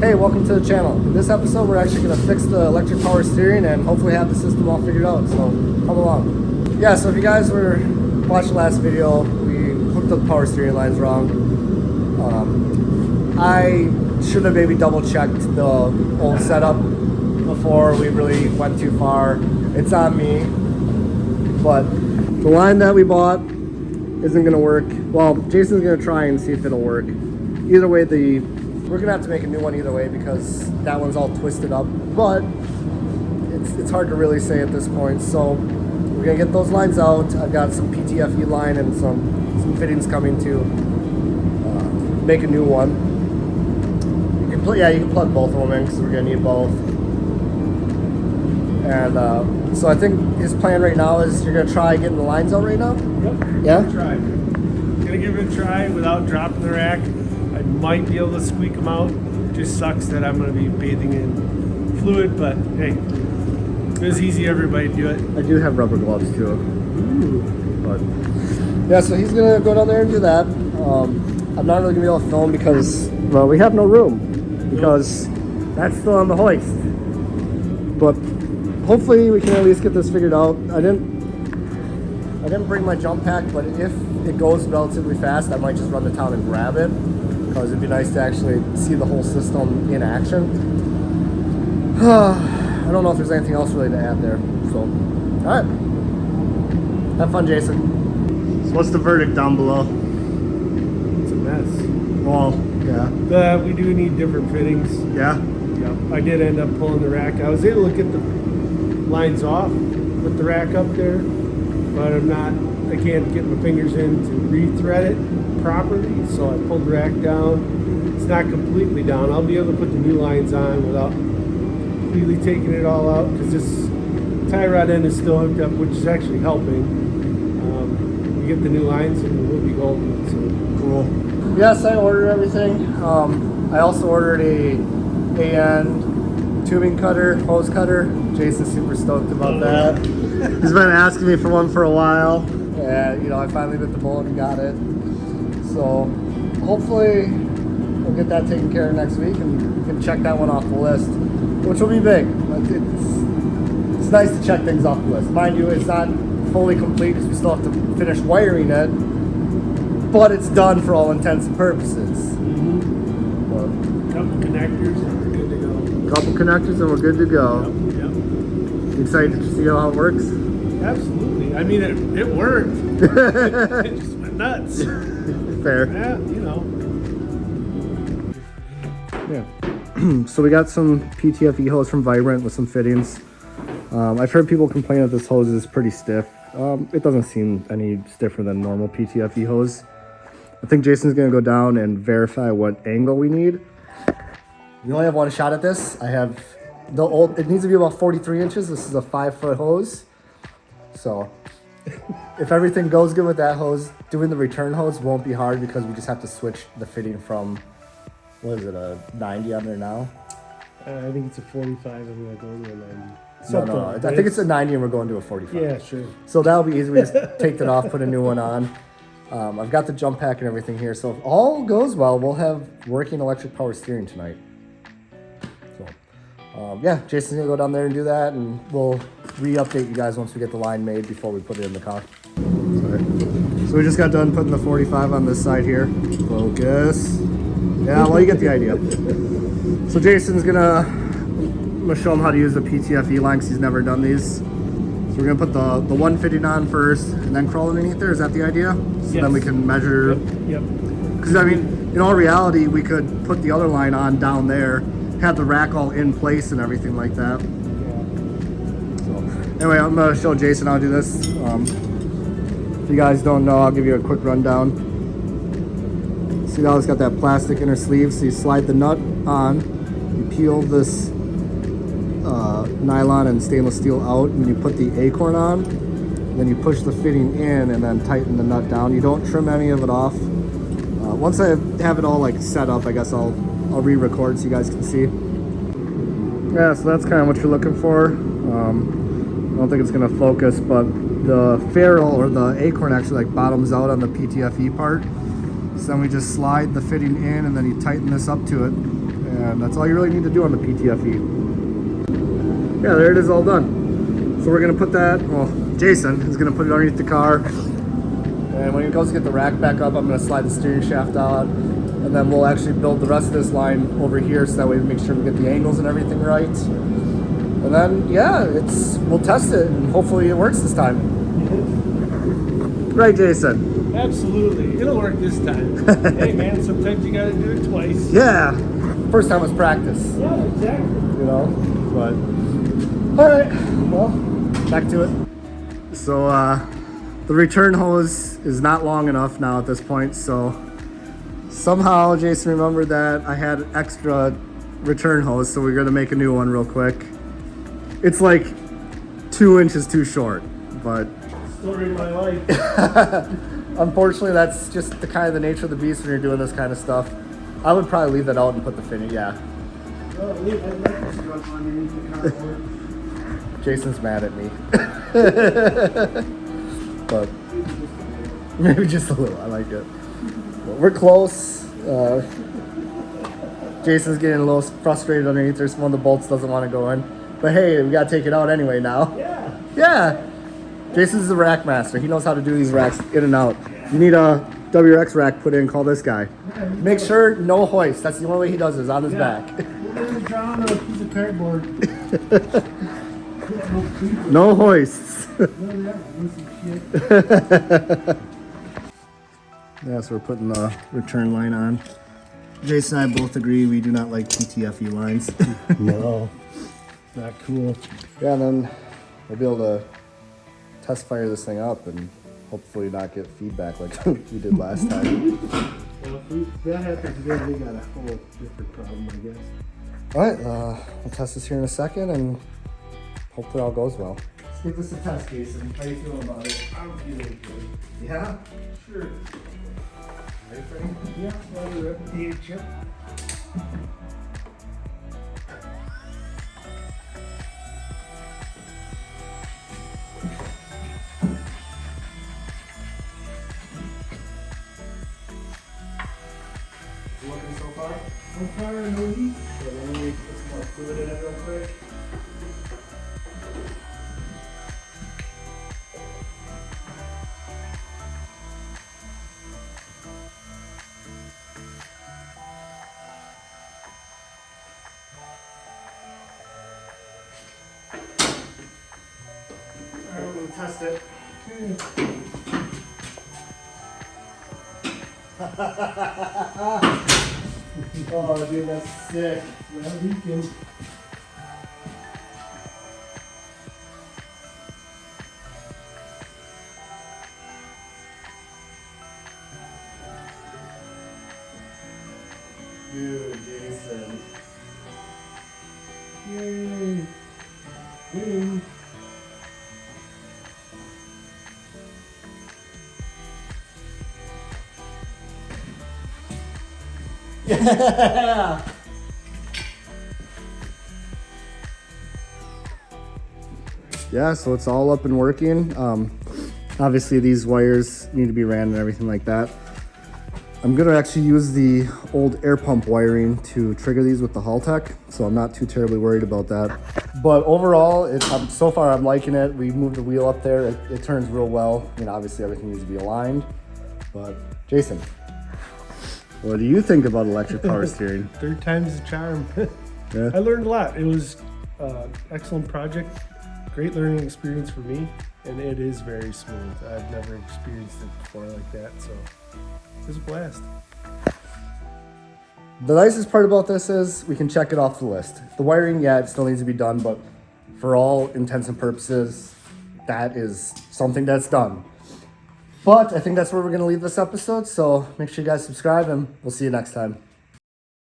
Hey, welcome to the channel. In this episode, we're actually going to fix the electric power steering and hopefully have the system all figured out, so come along. Yeah, so if you guys were watching the last video, we hooked up the power steering lines wrong. I should have maybe double checked the old setup before we really went too far. It's on me, but the line that we bought isn't going to work. Well, Jason's going to try and see if it'll work. Either way, we're gonna have to make a new one either way because that one's all twisted up, but it's hard to really say at this point. So we're gonna get those lines out. I've got some PTFE line and some fittings coming to make a new one. You can plug both of them in because we're gonna need both. And so I think his plan right now is you're gonna try getting the lines out right now. Yep. Yeah. Gonna give it a try without dropping the rack. I might be able to squeak them out. Just sucks that I'm going to be bathing in fluid, but hey, it was easy. Everybody do it. I do have rubber gloves too. Ooh. But yeah, so he's gonna go down there and do that. I'm not really gonna be able to film because, well, we have no room because that's still on the hoist. But hopefully we can at least get this figured out. I didn't bring my jump pack, but if it goes relatively fast, I might just run to town and grab it because it'd be nice to actually see the whole system in action. I don't know if there's anything else really to add there. So, all right. Have fun, Jason. So what's the verdict down below? It's a mess. Well, yeah. We do need different fittings. Yeah? Yep. I did end up pulling the rack. I was able to get the lines off with the rack up there, but I can't get my fingers in to re-thread it properly, so I pulled the rack down. It's not completely down. I'll be able to put the new lines on without completely taking it all out because this tie rod end is still hooked up, which is actually helping. We get the new lines and we'll be golden. So cool. Yes, I ordered everything. I also ordered a AN tubing cutter, hose cutter. Jason's super stoked about that. He's been asking me for one for a while, and I finally bit the bullet and got it. So hopefully we'll get that taken care of next week, and we can check that one off the list, which will be big. It's nice to check things off the list. Mind you, it's not fully complete because we still have to finish wiring it, but it's done for all intents and purposes. Couple connectors and we're good to go. Couple connectors and we're good to go. Yep. You excited to see how it works? Absolutely. I mean, it worked. It just went nuts. Fair. Yeah, Yeah. So we got some PTFE hose from Vibrant with some fittings. I've heard people complain that this hose is pretty stiff. It doesn't seem any stiffer than normal PTFE hose. I think Jason's gonna go down and verify what angle we need. We only have one shot at this. It needs to be about 43 inches. This is a 5-foot hose. So if everything goes good with that hose, doing the return hose won't be hard because we just have to switch the fitting from, what is it, a 90 on there now? I think it's a 45 and we're going to a 90. No. I think it's a 90 and we're going to a 45. Yeah, sure. So that'll be easy. We just take that off, put a new one on. I've got the jump pack and everything here. So if all goes well, we'll have working electric power steering tonight. So yeah, Jason's gonna go down there and do that, and we'll re-update you guys once we get the line made before we put it in the car. Sorry. So we just got done putting the 45 on this side here. Focus. Yeah, well, you get the idea. So Jason's I'm gonna show him how to use the PTFE line because he's never done these. So we're gonna put the one fitting on first and then crawl underneath there. Is that the idea? So yes. Then we can measure. Yep. Because I mean, in all reality, we could put the other line on down there, have the rack all in place and everything like that. So anyway, I'm gonna show Jason how to do this. If you guys don't know, I'll give you a quick rundown. See how it's got that plastic inner sleeve, so you slide the nut on, you peel this nylon and stainless steel out, and you put the acorn on, then you push the fitting in and then tighten the nut down. You don't trim any of it off. Once I have it all like set up, I guess I'll re-record so you guys can see. Yeah, so that's kind of what you're looking for. I don't think it's gonna focus, but the ferrule or the acorn actually like bottoms out on the PTFE part. So then we just slide the fitting in and then you tighten this up to it. And that's all you really need to do on the PTFE. Yeah, there it is, all done. So we're gonna put that, well, Jason is gonna put it underneath the car. And when he goes to get the rack back up, I'm gonna slide the steering shaft out. And then we'll actually build the rest of this line over here so that way we make sure we get the angles and everything right. And then, yeah, we'll test it and hopefully it works this time. Right, Jason? Absolutely. It'll work this time. Hey, man, sometimes you gotta do it twice. Yeah. First time was practice. Yeah, exactly. You know, but all right, well, back to it. So the return hose is not long enough now at this point, so somehow Jason remembered that I had extra return hose, so we're gonna make a new one real quick. It's like 2 inches too short, but Story of my life. unfortunately that's just the kind of the nature of the beast when you're doing this kind of stuff. I would probably leave that out and put the finish, yeah. Oh, leave that necklace strut underneath the cardboard. Jason's mad at me. But maybe just a little, I like it. But we're close. Jason's getting a little frustrated underneath. There's one of the bolts doesn't want to go in. But hey, we gotta take it out anyway now. Yeah. Yeah. Jason's the rack master. He knows how to do these racks in and out. You need a WRX rack put in, call this guy. Make sure no hoist. That's the only way he does it, is on his back. We're gonna drown on a piece of cardboard. No hoists. Yeah, so we're putting the return line on. Jason and I both agree we do not like PTFE lines. No. Not cool. Yeah, and then we'll be able to test fire this thing up and hopefully not get feedback like we did last time. Well, if that happens again, we got a whole different problem, I guess. All right, we'll test this here in a second and hopefully all goes well. Let's give this a test, Jason. How you feeling about it? I'm feeling good. Yeah? Sure. Ready for me? Yeah, well, you're up to the chip. Working so far? So far, no leak. So let me put some more fluid in it real quick. Alright, we're gonna test it. Oh, dude, that's sick. Well, leaking. Dude, Jason. Yay. Winning. Yeah! Yeah, so it's all up and working. Obviously these wires need to be ran and everything like that. I'm gonna actually use the old air pump wiring to trigger these with the haltech, so I'm not too terribly worried about that. But overall, so far I'm liking it. We moved the wheel up there. It turns real well. I mean, obviously everything needs to be aligned. But Jason, what do you think about electric power steering? Third time's the charm. Yeah. I learned a lot. It was excellent project, great learning experience for me, and it is very smooth. I've never experienced it before like that, so it was a blast. The nicest part about this is we can check it off the list. The wiring, yeah, it still needs to be done, but for all intents and purposes, that is something that's done. But I think that's where we're going to leave this episode, so make sure you guys subscribe, and we'll see you next time.